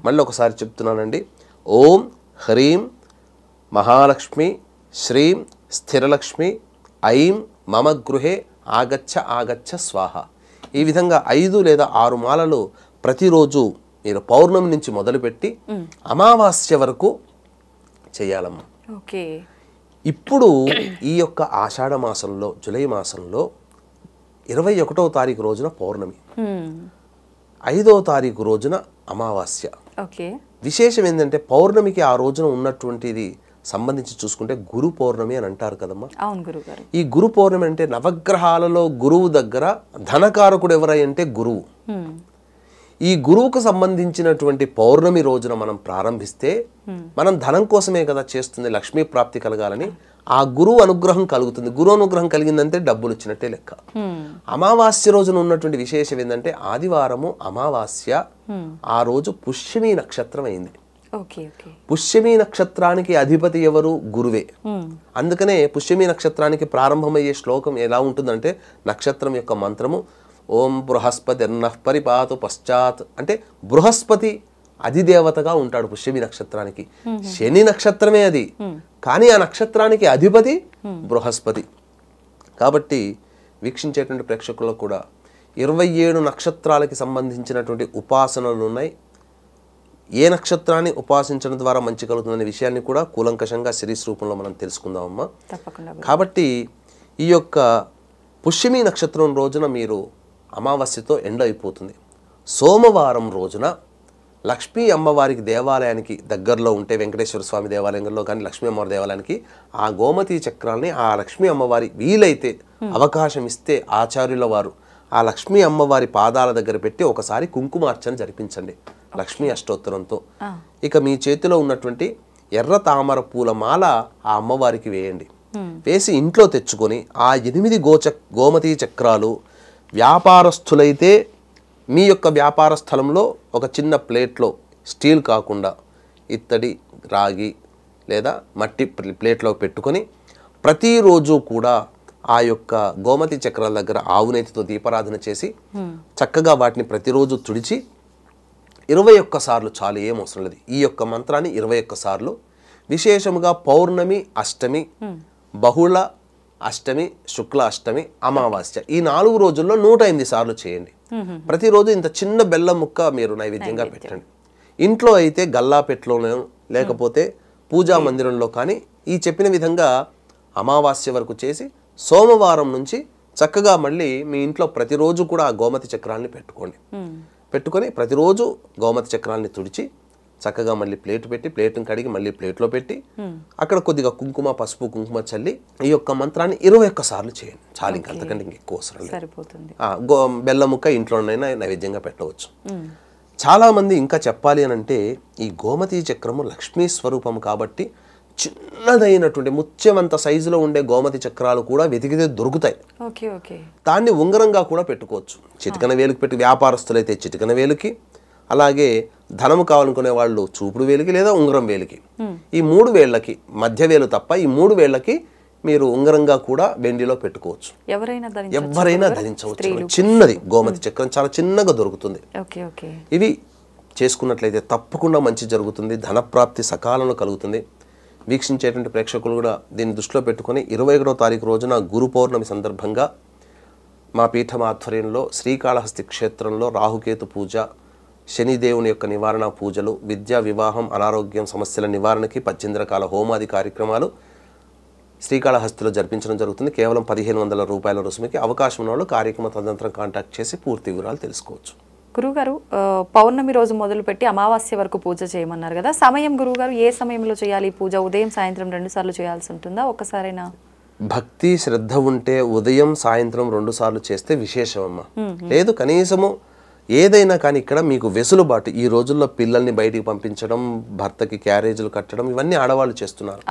మళ్ళీ ఒకసారి చెప్తున్నానండి, ఓం హ్రీం మహాలక్ష్మి శ్రీం స్థిరలక్ష్మి ఐం మమ గృహే ఆగచ్చ ఆగచ్చ స్వాహ. ఈ విధంగా 5 లేదా 6 మాలలు ప్రతిరోజు మీరు పౌర్ణమి నుంచి మొదలుపెట్టి అమావాస్య వరకు చేయాలమ్మా. ఇప్పుడు ఈ యొక్క ఆషాఢ మాసంలో జూలై మాసంలో 21వ తారీఖు రోజున పౌర్ణమి, 5వ తారీఖు రోజున అమావాస్య. విశేషం ఏంటంటే పౌర్ణమికి ఆ రోజున ఉన్నటువంటిది సంబంధించి చూసుకుంటే గురు పౌర్ణమి అని అంటారు కదమ్మా. ఈ గురు పౌర్ణమి అంటే నవగ్రహాలలో గురువు దగ్గర ధనకారకుడు ఎవరై అంటే గురువు. ఈ గురువుకు సంబంధించినటువంటి పౌర్ణమి రోజున మనం ప్రారంభిస్తే మనం ధనం కోసమే కదా చేస్తుంది, లక్ష్మీ ప్రాప్తి కలగాలని. ఆ గురువు అనుగ్రహం కలుగుతుంది. గురువు అనుగ్రహం కలిగిందంటే డబ్బులు వచ్చినట్టే లెక్క. అమావాస్య రోజున ఉన్నటువంటి విశేషం ఏంటంటే ఆదివారము అమావాస్య, ఆ రోజు పుష్యమి నక్షత్రం అయింది. పుష్యమి నక్షత్రానికి అధిపతి ఎవరు? గురువే. అందుకనే పుష్యమి నక్షత్రానికి ప్రారంభమయ్యే శ్లోకం ఎలా ఉంటుందంటే నక్షత్రం యొక్క మంత్రము ఓం బృహస్పతి పరిపాతు పశ్చాత్. అంటే బృహస్పతి అధిదేవతగా ఉంటాడు పుష్యమి నక్షత్రానికి. శని నక్షత్రమే అది, కానీ ఆ నక్షత్రానికి అధిపతి బృహస్పతి. కాబట్టి వీక్షించేటువంటి ప్రేక్షకులకు కూడా 27 నక్షత్రాలకి సంబంధించినటువంటి ఉపాసనలు ఉన్నాయి. ఏ నక్షత్రాన్ని ఉపాసించడం ద్వారా మంచి కలుగుతుందనే విషయాన్ని కూడా కూలంకషంగా సిరీస్ రూపంలో మనం తెలుసుకుందామమ్మా. కాబట్టి ఈ యొక్క పుష్యమి నక్షత్రం రోజున మీరు అమావాస్యతో ఎండ్ అయిపోతుంది. సోమవారం రోజున లక్ష్మీ అమ్మవారికి దేవాలయానికి దగ్గరలో ఉంటే వెంకటేశ్వర స్వామి దేవాలయంలో కానీ లక్ష్మీ అమ్మవారి దేవాలయానికి ఆ గోమతి చక్రాన్ని ఆ లక్ష్మీ అమ్మవారి వీలైతే అవకాశం ఇస్తే ఆచార్యుల వారు ఆ లక్ష్మీ అమ్మవారి పాదాల దగ్గర పెట్టి ఒకసారి కుంకుమార్చన జరిపించండి లక్ష్మీ అష్టోత్తరంతో. ఇక మీ చేతిలో ఉన్నటువంటి ఎర్ర తామర పూల మాల ఆ అమ్మవారికి వేయండి. వేసి ఇంట్లో తెచ్చుకొని ఆ 8 గోమతి చక్రాలు వ్యాపారస్తులైతే మీ యొక్క వ్యాపార స్థలంలో ఒక చిన్న ప్లేట్లో, స్టీల్ కాకుండా ఇత్తడి, రాగి లేదా మట్టి ప్లేట్లో పెట్టుకొని ప్రతిరోజు కూడా ఆ యొక్క గోమతి చక్రాల దగ్గర ఆవునేతితో దీపారాధన చేసి చక్కగా వాటిని ప్రతిరోజు తుడిచి 21 సార్లు చాలు, ఏం అవసరం లేదు. ఈ యొక్క మంత్రాన్ని 21 సార్లు విశేషముగా పౌర్ణమి, అష్టమి, బహుళ అష్టమి, శుక్ల అష్టమి, అమావాస్య ఈ 4 రోజుల్లో 108 సార్లు చేయండి. ప్రతిరోజు ఇంత చిన్న బెల్లం ముక్క మీరు నైవేద్యంగా పెట్టండి. ఇంట్లో అయితే గల్లాపెట్టులోనో లేకపోతే పూజా మందిరంలో కానీ ఈ చెప్పిన విధంగా అమావాస్య వరకు చేసి సోమవారం నుంచి చక్కగా మళ్ళీ మీ ఇంట్లో ప్రతిరోజు కూడా ఆ గోమతి చక్రాన్ని పెట్టుకొని ప్రతిరోజు గోమతి చక్రాన్ని తుడిచి చక్కగా మళ్ళీ ప్లేట్ పెట్టి ప్లేట్ని కడిగి మళ్ళీ ప్లేట్లో పెట్టి అక్కడ కొద్దిగా కుంకుమ, పసుపు, కుంకుమ చల్లి ఈ యొక్క మంత్రాన్ని 21 సార్లు చేయండి చాలు. ఇంకా అంతకంటే ఇంకెక్కువ అవసరం లేదు. బెల్లం ముక్క ఇంట్లోనైనా నైవేద్యంగా పెట్టవచ్చు. చాలా మంది ఇంకా చెప్పాలి అని అంటే ఈ గోమతి చక్రము లక్ష్మీ స్వరూపం కాబట్టి చిన్నదైనటువంటి ముత్యమంత సైజులో ఉండే గోమతి చక్రాలు కూడా వెతికితే దొరుకుతాయి. దాన్ని ఉంగరంగా కూడా పెట్టుకోవచ్చు. చిటికన వేలుకి పెట్టి వ్యాపారస్తులైతే చిటికన వేలుకి, అలాగే ధనము కావాలనుకునే వాళ్ళు చూపుడు వేలికి లేదా ఉంగరం వేలికి, ఈ 3 వేళ్ళకి మధ్య వేలు తప్ప ఈ 3 వేళ్ళకి మీరు ఉంగరంగా కూడా వెండిలో పెట్టుకోవచ్చు. ఎవరైనా ధరించవచ్చు. చిన్నది గోమతి చక్రం చాలా చిన్నగా దొరుకుతుంది. ఇవి చేసుకున్నట్లయితే తప్పకుండా మంచి జరుగుతుంది, ధనప్రాప్తి సకాలంలో కలుగుతుంది. వీక్షించేటువంటి ప్రేక్షకులు కూడా దీన్ని దృష్టిలో పెట్టుకొని 21వ తారీఖు రోజున గురు పౌర్ణమి సందర్భంగా మా పీఠం ఆధ్వర్యంలో శ్రీకాళహస్తి క్షేత్రంలో రాహుకేతు పూజ, శనిదేవుని యొక్క నివారణ పూజలు, విద్యా, వివాహం, అనారోగ్యం సమస్యల నివారణకి 18 రకాల హోమాది కార్యక్రమాలు శ్రీకాళహస్తిలో జరిపించడం జరుగుతుంది. కేవలం 1500 రూపాయల రుసుమికి. అవకాశం ఉన్న వాళ్ళు కార్యక్రమ తదనంతరం కాంటాక్ట్ చేసి పూర్తి వివరాలు తెలుసుకోవచ్చు. గురుగారు, పౌర్ణమి రోజు మొదలుపెట్టి అమావాస్య వరకు పూజ చేయమన్నారు కదా, సమయం గురుగారు ఏ సమయంలో చేయాలి పూజ? ఉదయం సాయంత్రం 2 సార్లు చేయాల్సి ఉంటుందా, ఒక్కసారైనా? భక్తి శ్రద్ధ ఉంటే ఉదయం సాయంత్రం 2 సార్లు చేస్తే విశేషమమ్మా. లేదు కనీసము ఏదైనా కానీ ఇక్కడ మీకు వెసులుబాటు. ఈ రోజుల్లో పిల్లల్ని బయటికి పంపించడం, భర్తకి క్యారేజీలు కట్టడం, ఇవన్నీ ఆడవాళ్ళు చేస్తున్నారు.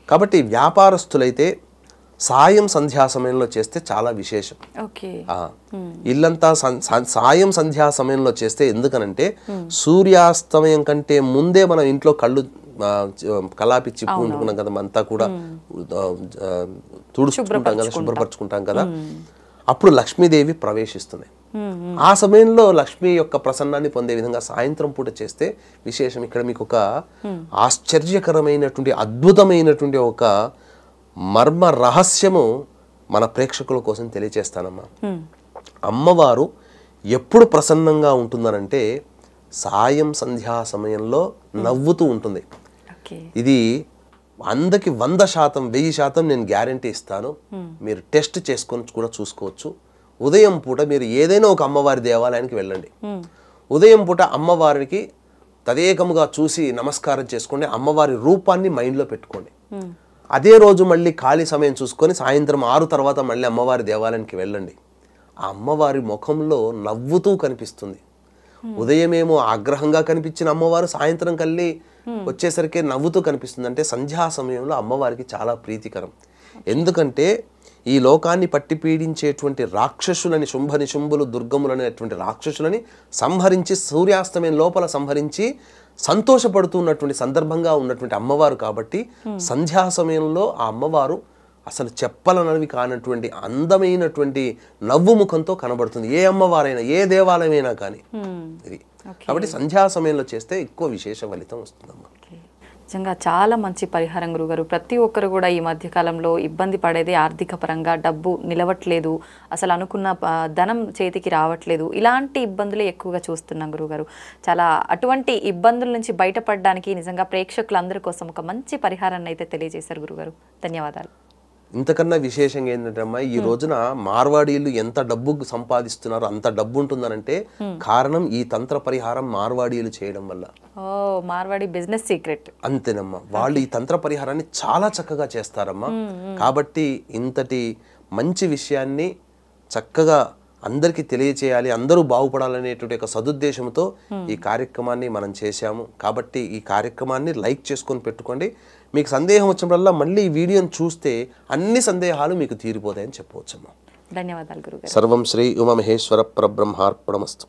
కాబట్టి వ్యాపారస్తులైతే సాయం సంధ్యా సమయంలో చేస్తే చాలా విశేషం. ఇల్లంతా సాయం సంధ్యా సమయంలో చేస్తే, ఎందుకనంటే సూర్యాస్తమయం కంటే ముందే మనం ఇంట్లో కలాపి చిప్పుకుంటున్నాం కదా, అంతా కూడా తుడుచుకుంటాం కదా, శుభ్రపరచుకుంటాం కదా, అప్పుడు లక్ష్మీదేవి ప్రవేశిస్తుంది. ఆ సమయంలో లక్ష్మి యొక్క ప్రసన్నాన్ని పొందే విధంగా సాయంత్రం పూట చేస్తే విశేషం. ఇక్కడ మీకు ఒక ఆశ్చర్యకరమైనటువంటి అద్భుతమైనటువంటి ఒక మర్మ రహస్యము మన ప్రేక్షకుల కోసం తెలియచేస్తానమ్మా. అమ్మవారు ఎప్పుడు ప్రసన్నంగా ఉంటుందనంటే సాయం సంధ్యా సమయంలో నవ్వుతూ ఉంటుంది. ఇది 100కి 100%, 1000% నేను గ్యారంటీ ఇస్తాను. మీరు టెస్ట్ చేసుకొని కూడా చూసుకోవచ్చు. ఉదయం పూట మీరు ఏదైనా ఒక అమ్మవారి దేవాలయానికి వెళ్ళండి. ఉదయం పూట అమ్మవారికి తదేకముగా చూసి నమస్కారం చేసుకోండి. అమ్మవారి రూపాన్ని మైండ్లో పెట్టుకోండి. అదే రోజు మళ్ళీ ఖాళీ సమయం చూసుకొని సాయంత్రం 6 తర్వాత మళ్ళీ అమ్మవారి దేవాలయానికి వెళ్ళండి. ఆ అమ్మవారి ముఖంలో నవ్వుతూ కనిపిస్తుంది. ఉదయమేమో ఆగ్రహంగా కనిపించిన అమ్మవారు సాయంత్రం కల్లి వచ్చేసరికి నవ్వుతూ కనిపిస్తుంది. అంటే సంధ్యా సమయంలో అమ్మవారికి చాలా ప్రీతికరం. ఎందుకంటే ఈ లోకాన్ని పట్టి పీడించేటువంటి రాక్షసులని, శుంభ నిశుంభులు, దుర్గములు అనేటువంటి రాక్షసులని సంహరించి, సూర్యాస్తమయం లోపల సంహరించి సంతోషపడుతున్నటువంటి సందర్భంగా ఉన్నటువంటి అమ్మవారు. కాబట్టి సంధ్యా సమయంలో ఆ అమ్మవారు అసలు చెప్పలనవి కానటువంటి అందమైనటువంటి నవ్వు ముఖంతో కనబడుతుంది. ఏ అమ్మవారైనా, ఏ దేవాలయమైనా కానీ ఇది. కాబట్టి సంధ్యా సమయంలో చేస్తే ఎక్కువ విశేష ఫలితం వస్తుందమ్మా. నిజంగా చాలా మంచి పరిహారం గురుగారు. ప్రతి ఒక్కరు కూడా ఈ మధ్యకాలంలో ఇబ్బంది పడేది ఆర్థిక పరంగా, డబ్బు నిలవట్లేదు, అసలు అనుకున్న ధనం చేతికి రావట్లేదు, ఇలాంటి ఇబ్బందులే ఎక్కువగా చూస్తున్నాం గురుగారు. చాలా అటువంటి ఇబ్బందుల నుంచి బయటపడడానికి నిజంగా ప్రేక్షకులందరి కోసం ఒక మంచి పరిహారాన్ని అయితే తెలియజేశారు గురుగారు. ధన్యవాదాలు. ఇంతకన్నా విశేషంగా ఏంటంటే అమ్మా, ఈ రోజున మార్వాడీలు ఎంత డబ్బు సంపాదిస్తున్నారో అంత డబ్బు ఉంటుందనంటే కారణం ఈ తంత్ర పరిహారం మార్వాడీలు చేయడం వల్ల. మార్వాడి బిజినెస్ సీక్రెట్ అంతేనమ్మా. వాళ్ళు ఈ తంత్ర పరిహారాన్ని చాలా చక్కగా చేస్తారమ్మా. కాబట్టి ఇంతటి మంచి విషయాన్ని చక్కగా అందరికీ తెలియచేయాలి, అందరూ బాగుపడాలనేటువంటి ఒక సదుద్దేశంతో ఈ కార్యక్రమాన్ని మనం చేశాము. కాబట్టి ఈ కార్యక్రమాన్ని లైక్ చేసుకొని పెట్టుకోండి. మీకు సందేహం వచ్చినప్పుడల్లా మళ్ళీ ఈ వీడియోని చూస్తే అన్ని సందేహాలు మీకు తీరిపోతాయని చెప్పవచ్చమ్మా. ధన్యవాదాలు గురుగారు. సర్వం శ్రీ ఉమామహేశ్వర పరబ్రహ్మార్పణమస్తు.